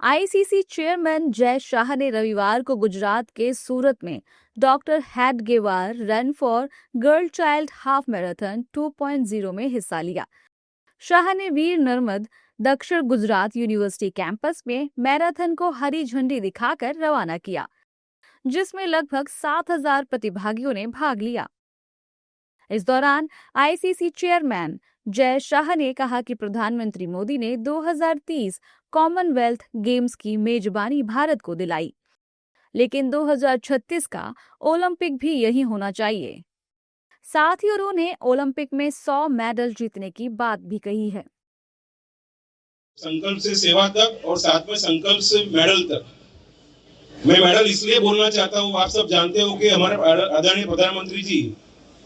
ICC chairman Jay Shah ने रविवार को गुजरात के सूरत में doctor Hedgewar run for girl child half marathon 2.0 में हिस्सा लिया। शाह ने वीर नर्मद दक्षिण गुजरात यूनिवर्सिटी कैंपस में मैराथन को हरी झंडी दिखाकर रवाना किया, जिसमें लगभग 7,000 प्रतिभागियों ने भाग लिया। इस दौरान आईसीसी चेयरमैन जय शाह ने कहा कि प्रधानमंत्री मोदी ने 2030 कॉमनवेल्थ गेम्स की मेजबानी भारत को दिलाई, लेकिन 2036 का ओलंपिक भी यही होना चाहिए। साथ ही उन्होंने ओलंपिक में 100 मेडल जीतने की बात भी कही है। संकल्प से सेवा तक और साथ में संकल्प से मेडल तक। मैं मेडल इसलिए बोलना चाहता हूँ, आप सब जानते हो कि हमारे आदरणीय प्रधानमंत्री जी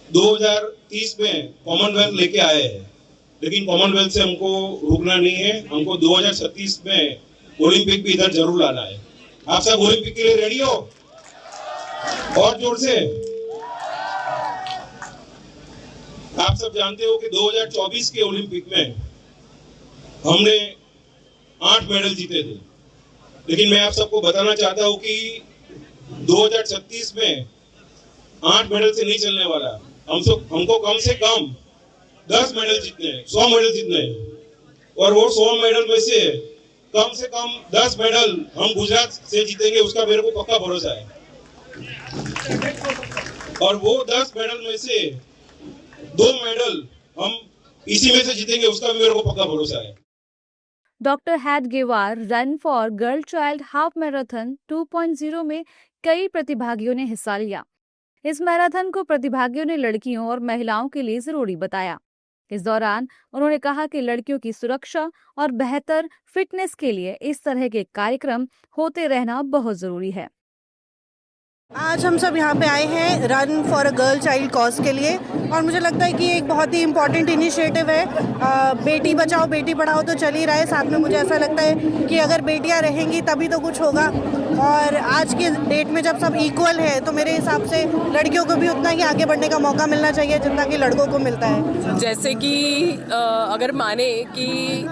2030 में कॉमनवेल्थ लेके आए हैं, लेकिन कॉमनवेल्थ से हमको रुकना नहीं है। हमको 2036 में ओलंपिक भी इधर जरूर लाना है। आप सब ओलंपिक के लिए रेडी हो? और जोर से। आप सब जानते हो कि 2024 के ओलंपिक में हमने 8 मेडल जीते थे, लेकिन मैं आप सबको बताना चाहता हूं कि 2036 में 8 मेडल से नहीं चलने वाला। हमको कम से कम 10 मेडल जीतने हैं, 100 मेडल जीतने हैं। और वो 100 मेडल में से कम 10 मेडल हम गुजरात से जीतेंगे, उसका मेरे को पक्का भरोसा है। और वो 10 मेडल में से 2 मेडल हम इसी में से जीतेंगे, उसका भी मेरे को पक्का भरोसा है। Doctor Hedgewar run for girl child half marathon 2.0 में कई प्रतिभागियों ने हिस्सा लिया। इस मैराथन को प्रतिभागियों ने लड़कियों और महिलाओं के लिए जरूरी बताया। इस दौरान उन्होंने कहा कि लड़कियों की सुरक्षा और बेहतर फिटनेस के लिए इस तरह के कार्यक्रम होते रहना बहुत जरूरी है। आज हम सब यहाँ पे आए हैं run for a girl child cause के लिए, और मुझे लगता है कि ये एक बहुत ही इम्पॉर्टेंट इनिशिएटिव है। बेटी बचाओ बेटी पढ़ाओ तो चल ही रहा है, साथ में मुझे ऐसा लगता है कि अगर बेटियाँ रहेंगी तभी तो कुछ होगा। और आज के डेट में जब सब इक्वल है तो मेरे हिसाब से लड़कियों को भी उतना ही आगे बढ़ने का मौका मिलना चाहिए जितना कि लड़कों को मिलता है। जैसे कि अगर माने कि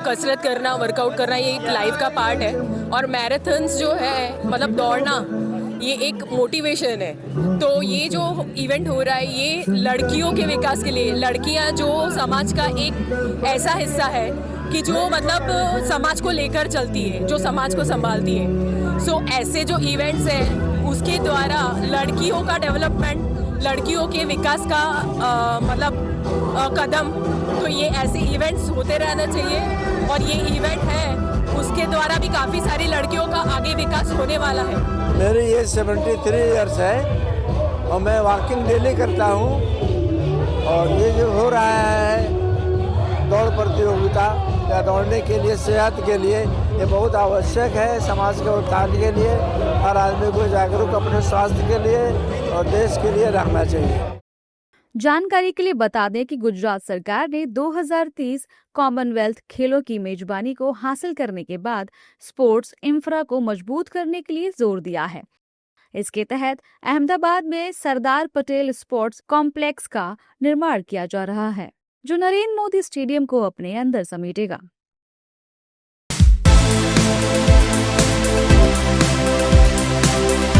कसरत करना, वर्कआउट करना ये एक लाइफ का पार्ट है, और मैराथन्स जो है मतलब दौड़ना ये एक मोटिवेशन है। तो ये जो इवेंट हो रहा है ये लड़कियों के विकास के लिए, लड़कियां जो समाज का एक ऐसा हिस्सा है कि जो मतलब समाज को लेकर चलती है, जो समाज को संभालती है। सो ऐसे जो इवेंट्स हैं उसके द्वारा लड़कियों का डेवलपमेंट, लड़कियों के विकास का कदम, तो ये ऐसे इवेंट्स होते रहना चाहिए। और ये इवेंट है उसके द्वारा भी काफ़ी सारी लड़कियों का आगे विकास होने वाला है। मेरी एज 73 इयर्स है और मैं वॉकिंग डेली करता हूँ। और ये जो हो रहा है दौड़ प्रतियोगिता या दौड़ने के लिए, सेहत के लिए ये बहुत आवश्यक है। समाज के उत्थान के लिए हर आदमी को जागरूक अपने स्वास्थ्य के लिए और देश के लिए रहना चाहिए। जानकारी के लिए बता दें कि गुजरात सरकार ने 2030 कॉमनवेल्थ खेलों की मेजबानी को हासिल करने के बाद स्पोर्ट्स इंफ्रा को मजबूत करने के लिए जोर दिया है। इसके तहत अहमदाबाद में सरदार पटेल स्पोर्ट्स कॉम्प्लेक्स का निर्माण किया जा रहा है, जो नरेंद्र मोदी स्टेडियम को अपने अंदर समेटेगा।